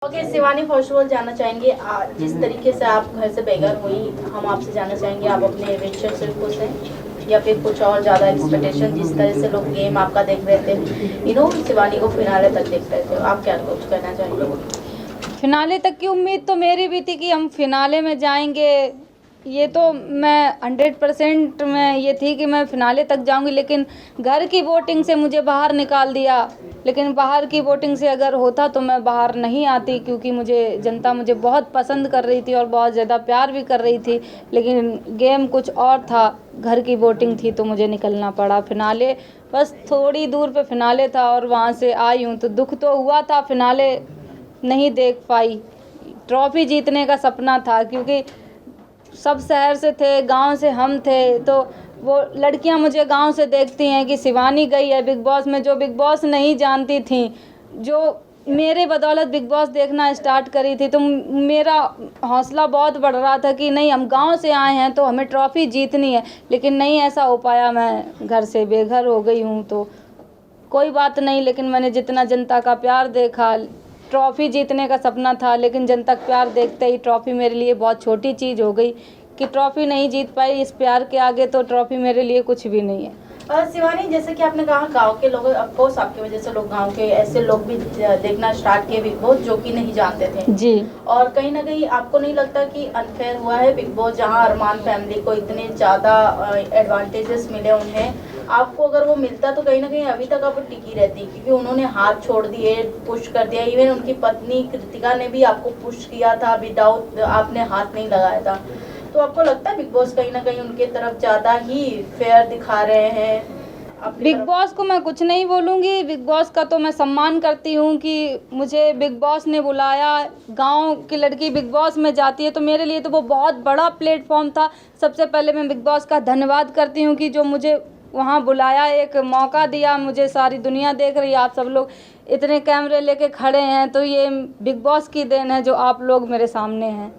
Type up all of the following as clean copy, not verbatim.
Okay Shivani, first of all जानना चाहेंगे जिस तरीके से आप घर से बेघर हुई, हम आपसे जानना चाहेंगे आप अपने रिलेशनशिप से खुश हैं या फिर कुछ और ज़्यादा एक्सपेक्टेशन, जिस तरह से लोग गेम आपका देख रहे थे, शिवानी को फिनाले तक देख रहे थे, आप क्या कुछ कहना चाहेंगे? फिनाले तक की उम्मीद तो मेरी भी थी कि हम फिनाले में जाएंगे। ये तो मैं 100% में ये थी कि मैं फिनाले तक जाऊंगी, लेकिन घर की वोटिंग से मुझे बाहर निकाल दिया। लेकिन बाहर की वोटिंग से अगर होता तो मैं बाहर नहीं आती, क्योंकि जनता मुझे बहुत पसंद कर रही थी और बहुत ज़्यादा प्यार भी कर रही थी। लेकिन गेम कुछ और था, घर की वोटिंग थी, तो मुझे निकलना पड़ा। फिनाले बस थोड़ी दूर पे फिनाले था और वहाँ से आई हूँ, तो दुख तो हुआ था, फिनाले नहीं देख पाई। ट्रॉफी जीतने का सपना था, क्योंकि सब शहर से थे, गांव से हम थे, तो वो लड़कियां मुझे गांव से देखती हैं कि शिवानी गई है बिग बॉस में, जो बिग बॉस नहीं जानती थी, जो मेरे बदौलत बिग बॉस देखना स्टार्ट करी थी। तो मेरा हौसला बहुत बढ़ रहा था कि नहीं, हम गांव से आए हैं तो हमें ट्रॉफी जीतनी है। लेकिन नहीं ऐसा हो पाया, मैं घर से बेघर हो गई हूँ, तो कोई बात नहीं। लेकिन मैंने जितना जनता का प्यार देखा, ट्रॉफ़ी जीतने का सपना था, लेकिन जनता का प्यार देखते ही ट्रॉफ़ी मेरे लिए बहुत छोटी चीज़ हो गई कि ट्रॉफ़ी नहीं जीत पाई। इस प्यार के आगे तो ट्रॉफ़ी मेरे लिए कुछ भी नहीं है। शिवानी, जैसे कि आपने कहा गांव के लोग, ऑफकोर्स आपकी वजह से लोग, गांव के ऐसे लोग भी देखना स्टार्ट किए बिग बॉस जो कि नहीं जानते थे जी। और कहीं ना कहीं आपको नहीं लगता कि अनफेयर हुआ है बिग बॉस, जहां अरमान फैमिली को इतने ज़्यादा एडवांटेजेस मिले उन्हें, आपको अगर वो मिलता तो कहीं ना कहीं अभी तक आप टिकी रहती, क्योंकि उन्होंने हाथ छोड़ दिए, पुश कर दिया। इवन उनकी पत्नी कृतिका ने भी आपको पुश किया था, विदाउट आपने हाथ नहीं लगाया था। तो आपको लगता है बिग बॉस कहीं ना कहीं उनके तरफ ज़्यादा ही फेयर दिखा रहे हैं? बिग बॉस को मैं कुछ नहीं बोलूँगी। बिग बॉस का तो मैं सम्मान करती हूँ कि मुझे बिग बॉस ने बुलाया। गांव की लड़की बिग बॉस में जाती है तो मेरे लिए तो वो बहुत बड़ा प्लेटफॉर्म था। सबसे पहले मैं बिग बॉस का धन्यवाद करती हूँ कि जो मुझे वहाँ बुलाया, एक मौका दिया। मुझे सारी दुनिया देख रही है, आप सब लोग इतने कैमरे लेके खड़े हैं, तो ये बिग बॉस की देन है जो आप लोग मेरे सामने हैं।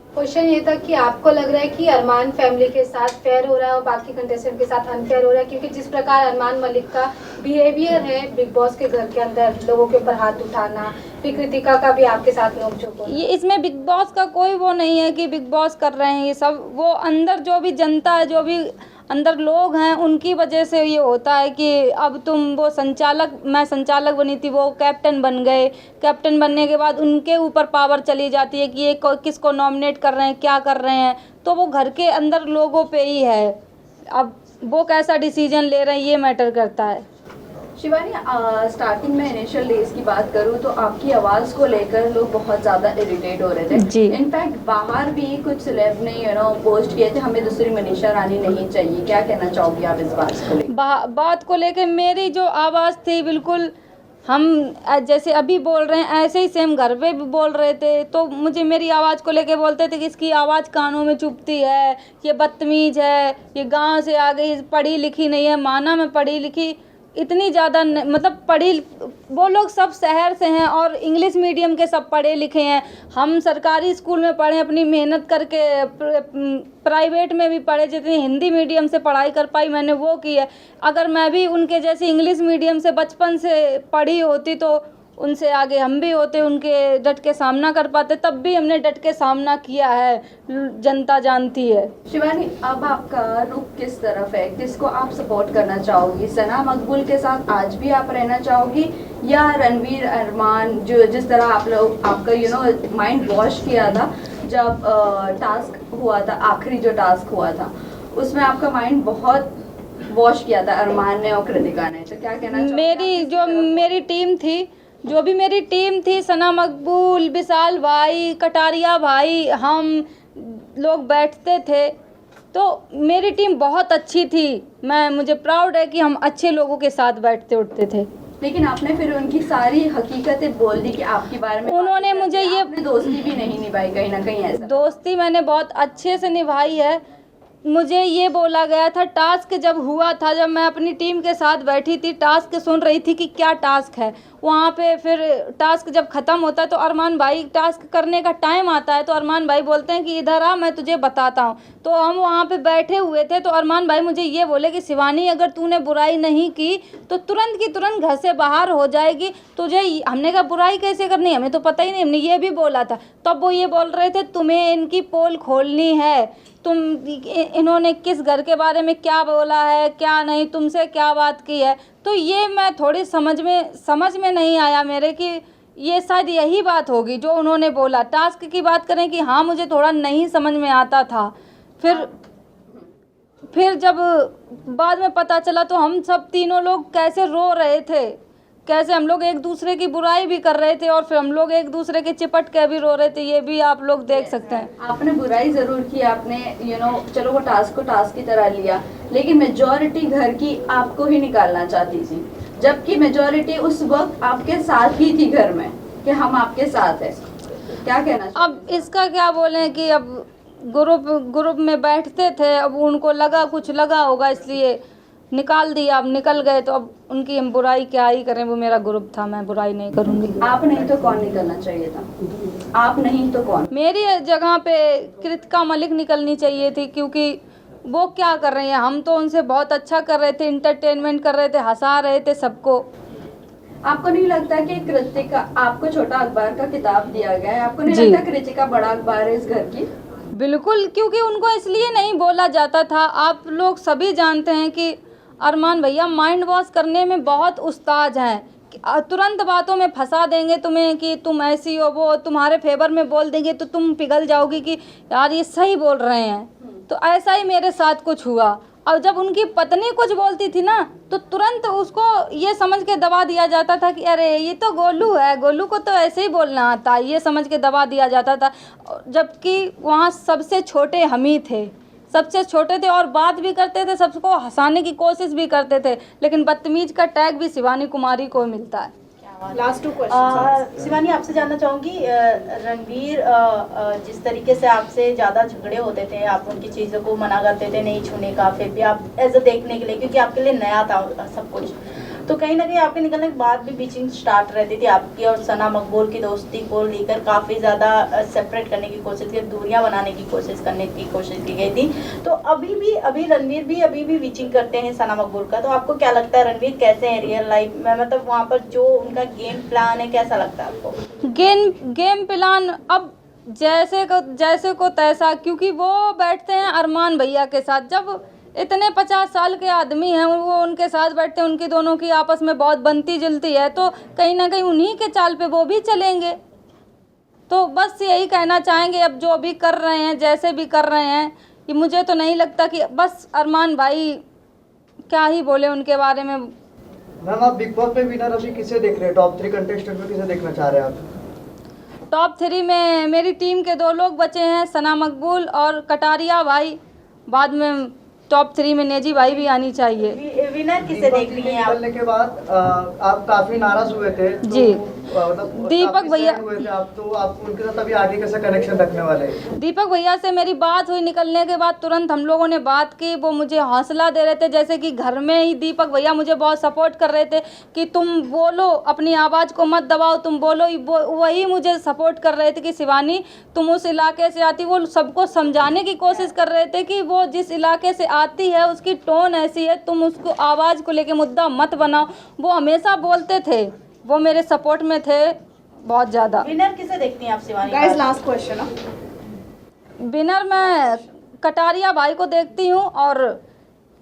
क्वेश्चन ये था कि आपको लग रहा है कि अरमान फैमिली के साथ फेयर हो रहा है और बाकी कंटेस्टेंट के साथ अनफेयर हो रहा है, क्योंकि जिस प्रकार अरमान मलिक का बिहेवियर है बिग बॉस के घर के अंदर, लोगों के ऊपर हाथ उठाना, फिर कृतिका का भी आपके साथ नोक-झोंक होना। ये इसमें बिग बॉस का कोई वो नहीं है कि बिग बॉस कर रहे हैं ये सब। वो अंदर जो भी जनता है, जो भी अंदर लोग हैं, उनकी वजह से ये होता है कि अब वो संचालक, मैं संचालक बनी थी, वो कैप्टन बन गए। कैप्टन बनने के बाद उनके ऊपर पावर चली जाती है कि ये किसको नॉमिनेट कर रहे हैं, क्या कर रहे हैं, तो वो घर के अंदर लोगों पे ही है। अब वो कैसा डिसीजन ले रहे हैं ये मैटर करता है। शिवानी, स्टार्टिंग में इनिशियल डेज की बात करूँ तो आपकी आवाज़ को लेकर लोग बहुत ज़्यादा इरिटेट हो रहे थे जी। इनफैक्ट बाहर भी कुछ सेलेब ने पोस्ट किए थे, हमें दूसरी मनीषा रानी नहीं चाहिए। क्या कहना चाहोगी आप इस बात को लेकर? बात को लेकर मेरी जो आवाज़ थी, बिल्कुल हम जैसे अभी बोल रहे हैं ऐसे ही सेम घर पे भी बोल रहे थे। तो मुझे मेरी आवाज़ को लेके बोलते थे कि इसकी आवाज़ कानों में चुभती है, ये बदतमीज़ है, ये गांव से आ गई, पढ़ी लिखी नहीं है। माना मैं पढ़ी लिखी इतनी ज़्यादा मतलब वो लोग सब शहर से हैं और इंग्लिश मीडियम के सब पढ़े लिखे हैं। हम सरकारी स्कूल में पढ़े, अपनी मेहनत करके, प्राइवेट में भी पढ़े। जितनी हिंदी मीडियम से पढ़ाई कर पाई मैंने वो की है। अगर मैं भी उनके जैसे इंग्लिश मीडियम से बचपन से पढ़ी होती तो उनसे आगे हम भी होते, उनके डट के सामना कर पाते। तब भी हमने डट के सामना किया है, जनता जानती है। शिवानी, अब आपका रुख किस तरफ है? किसको आप सपोर्ट करना चाहोगी? सना मकबूल के साथ आज भी आप रहना चाहोगी या रणवीर, अरमान, जो जिस तरह आप लोग आपका माइंड वॉश किया था जब टास्क हुआ था, आखिरी जो टास्क हुआ था उसमें आपका माइंड बहुत वॉश किया था अरमान ने और कृतिका ने, तो क्या कहना चाहोगी? मेरी टीम थी, सना मकबूल, विशाल भाई, कटारिया भाई, हम लोग बैठते थे, तो मेरी टीम बहुत अच्छी थी। मुझे प्राउड है कि हम अच्छे लोगों के साथ बैठते उठते थे। लेकिन आपने फिर उनकी सारी हकीकतें बोल दी कि आपके बारे में उन्होंने मुझे ये दोस्ती भी नहीं निभाई, कहीं ना कहीं ऐसा। दोस्ती मैंने बहुत अच्छे से निभाई है। मुझे ये बोला गया था, टास्क जब हुआ था, जब मैं अपनी टीम के साथ बैठी थी, टास्क सुन रही थी कि क्या टास्क है, वहाँ पे फिर टास्क जब ख़त्म होता है तो अरमान भाई टास्क करने का टाइम आता है तो अरमान भाई बोलते हैं कि इधर आ, मैं तुझे बताता हूँ। तो हम वहाँ पे बैठे हुए थे तो अरमान भाई मुझे ये बोले कि शिवानी अगर तूने बुराई नहीं की तो तुरंत की तुरंत घर से बाहर हो जाएगी तुझे। हमने कहा बुराई कैसे करनी, हमें तो पता ही नहीं, हमने ये भी बोला था। तब वो ये बोल रहे थे तुम्हें इनकी पोल खोलनी है, तुम इन्होंने किस घर के बारे में क्या बोला है क्या नहीं, तुमसे क्या बात की है। तो ये मैं थोड़ी समझ में नहीं आया मेरे कि ये शायद यही बात होगी जो उन्होंने बोला। टास्क की बात करें कि हाँ मुझे थोड़ा नहीं समझ में आता था। फिर जब बाद में पता चला तो हम सब तीनों लोग कैसे रो रहे थे, कैसे हम लोग एक दूसरे की बुराई भी कर रहे थे और फिर हम लोग एक दूसरे के चिपट के भी रो रहे थे। ये भी आप लोग देख सकते हैं। आपने बुराई ज़रूर की, आपने चलो वो टास्क को टास्क की तरह लिया, लेकिन मेजॉरिटी घर की आपको ही निकालना चाहती थी, जबकि मेजॉरिटी उस वक्त आपके साथ ही थी घर में कि हम आपके साथ हैं। क्या कहना चाहिए? अब इसका क्या बोलें कि अब ग्रुप में बैठते थे, अब उनको लगा कुछ लगा होगा इसलिए निकाल दिया। अब निकल गए तो अब उनकी हम बुराई क्या ही करें, वो मेरा ग्रुप था, मैं बुराई नहीं करूँगी। आप नहीं तो कौन निकलना चाहिए था? आप नहीं तो कौन? मेरी जगह पे कृतिका मलिक निकलनी चाहिए थी, क्योंकि वो क्या कर रही हैं, हम तो उनसे बहुत अच्छा कर रहे थे, इंटरटेनमेंट कर रहे थे, हंसा रहे थे सबको। आपको नहीं लगता कि कृतिका, आपको छोटा अखबार का किताब दिया गया है, आपको नहीं लगता कृतिका बड़ा अखबार है इस घर की? बिल्कुल, क्योंकि उनको इसलिए नहीं बोला जाता था। आप लोग सभी जानते हैं कि अरमान भैया माइंड वॉश करने में बहुत उस्ताद हैं। तुरंत बातों में फंसा देंगे तुम्हें कि तुम ऐसी हो, वो तुम्हारे फेवर में बोल देंगे तो तुम पिघल जाओगी कि यार ये सही बोल रहे हैं। तो ऐसा ही मेरे साथ कुछ हुआ। और जब उनकी पत्नी कुछ बोलती थी ना तो तुरंत उसको ये समझ के दबा दिया जाता था कि अरे ये तो गोलू है, गोलू को तो ऐसे ही बोलना आता है, ये समझ के दबा दिया जाता था। जबकि वहाँ सबसे छोटे हम ही थे, सबसे छोटे थे और बात भी करते थे, सबको हंसाने की कोशिश भी करते थे, लेकिन बदतमीज का टैग भी शिवानी कुमारी को मिलता है। लास्ट 2 क्वेश्चन शिवानी आपसे जानना चाहूँगी, रणवीर जिस तरीके से आपसे ज़्यादा झगड़े होते थे, आप उनकी चीज़ों को मना करते थे नहीं छूने का, फिर भी आप ऐसे देखने के लिए, क्योंकि आपके लिए नया था सब कुछ, तो कहीं ना कहीं आपके निकलने के बाद भी बीचिंग स्टार्ट रहती थी आपकी और सना मकबूल की दोस्ती को लेकर काफ़ी ज़्यादा सेपरेट करने की कोशिश की, दूरियां बनाने की कोशिश की गई थी। तो अभी रणवीर भी अभी भी बीचिंग करते हैं सना मकबूल का, तो आपको क्या लगता है रणवीर कैसे हैं रियल लाइफ में, मतलब वहाँ पर जो उनका गेम प्लान है कैसा लगता है आपको? गेम प्लान अब जैसे को तैसा, क्योंकि वो बैठते हैं अरमान भैया के साथ। जब इतने 50 साल के आदमी हैं वो उनके साथ बैठते हैं, उनकी दोनों की आपस में बहुत बनती जुलती है, तो कहीं ना कहीं उन्हीं के चाल पे वो भी चलेंगे। तो बस यही कहना चाहेंगे, अब जो भी कर रहे हैं जैसे भी कर रहे हैं, कि मुझे तो नहीं लगता कि बस अरमान भाई क्या ही बोले उनके बारे में। मैम आप बिग बॉस में विनर अभी किसे देख रहे हैं? टॉप 3 कंटेस्टेंट में किसे देखना चाह रहे हैं आप? टॉप 3 में मेरी टीम के 2 लोग बचे हैं, सना मकबूल और कटारिया भाई। बाद में टॉप 3 में नेजी भाई भी आनी चाहिए। विनर किसे देख रही हैं आप? निकलने के बाद आप काफी नाराज हुए थे तो, जी। मतलब दीपक भैया हुए थे आप, तो आप उनके साथ अभी आगे कैसा कनेक्शन रखने वाले हैं? दीपक भैया से मेरी बात हुई, निकलने के बाद तुरंत हम लोगों ने बात की, वो मुझे हौसला दे रहे थे, जैसे कि घर में ही दीपक भैया मुझे बहुत सपोर्ट कर रहे थे कि तुम बोलो, अपनी आवाज़ को मत दबाओ, तुम बोलो। वही मुझे सपोर्ट कर रहे थे कि शिवानी तुम उस इलाके से आती, वो सबको समझाने की कोशिश कर रहे थे कि वो जिस इलाके से आती है उसकी टोन ऐसी है, तुम उसको आवाज़ को लेके मुद्दा मत बनाओ। वो हमेशा बोलते थे, वो मेरे सपोर्ट में थे बहुत ज़्यादा। विनर किसे देखती हैं आप Shivani? Guys last question. Winner मैं कटारिया भाई को देखती हूँ, और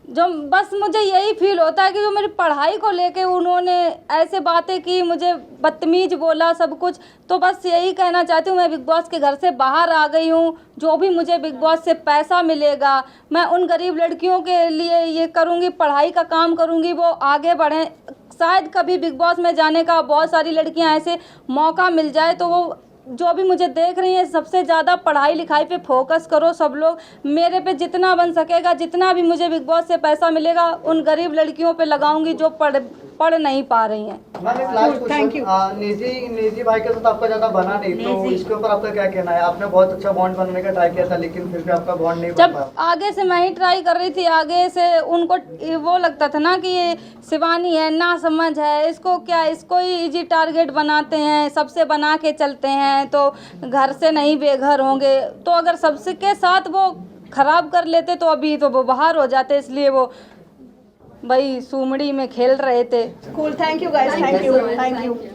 जो बस मुझे यही फील होता है कि जो मेरी पढ़ाई को लेके उन्होंने ऐसे बातें की, मुझे बदतमीज बोला सब कुछ, तो बस यही कहना चाहती हूँ मैं बिग बॉस के घर से बाहर आ गई हूँ। जो भी मुझे बिग बॉस से पैसा मिलेगा मैं उन गरीब लड़कियों के लिए ये करूँगी, पढ़ाई का काम करूँगी, वो आगे बढ़ें। शायद कभी बिग बॉस में जाने का बहुत सारी लड़कियां ऐसे मौका मिल जाए, तो वो जो भी मुझे देख रही हैं सबसे ज़्यादा पढ़ाई लिखाई पे फोकस करो सब लोग। मेरे पे जितना बन सकेगा, जितना भी मुझे बिग बॉस से पैसा मिलेगा उन गरीब लड़कियों पे लगाऊंगी जो पढ़ नहीं पा रही हैं। मैम एक लास्ट क्वेश्चन, निजी भाई के साथ आपका ज्यादा बना नहीं, तो निजी। इसके ऊपर आपका क्या कहना है? आपने बहुत अच्छा बॉन्ड बनाने का ट्राई किया था, लेकिन फिर भी आपका बॉन्ड नहीं बन जब पाया। आगे से मैं ही ट्राई कर रही थी, आगे से उनको वो लगता था ना कि ये शिवानी है, ना समझ है, इसको क्या, इसको ही इजी टारगेट बनाते हैं, सबसे बना के चलते हैं, तो घर से नहीं बेघर होंगे। तो अगर सबसे के साथ वो खराब कर लेते तो अभी तो वो बाहर हो जाते, इसलिए वो भाई सुमड़ी में खेल रहे थे। Cool. Thank you guys. Thank you.